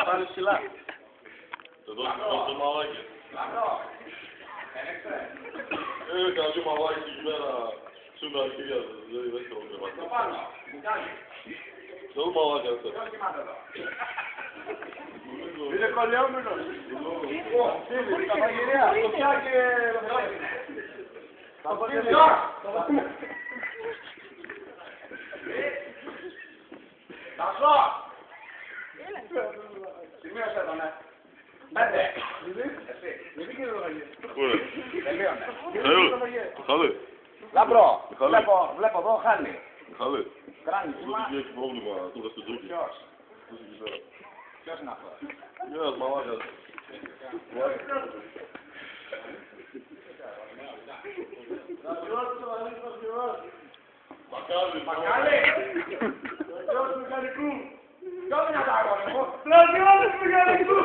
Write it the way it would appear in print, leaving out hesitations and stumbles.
Πάλι ψηλά. Εδώ το μαλάκι. Έκανα δύο μαλάκι εκεί πέρα. Ψούν τα αρχίδια, δεν θέλω κρεβάτι. Το μαλάκι αυτό. Είναι κολλιόμενος. Τα μαγειρία. Κοτσιά και... Τα κοτσιά. Τασό. Σημείωσε το, ναι. 5. Εσύ κύριε Λογαγίε. Τελείωνε. Χαλέ. Λάμπρο. Βλέπω εδώ χάνει. Χαλέ. Κράνει. Δεν έχει πρόβλημα τώρα στο τζούκι. Ποιος είναι αυτός? Ένας μαλάκας. Μακάλι! Πλασιός του μηχανικού! Ποιο είναι τα αγώνες μου? Πλασιός του μηχανικού!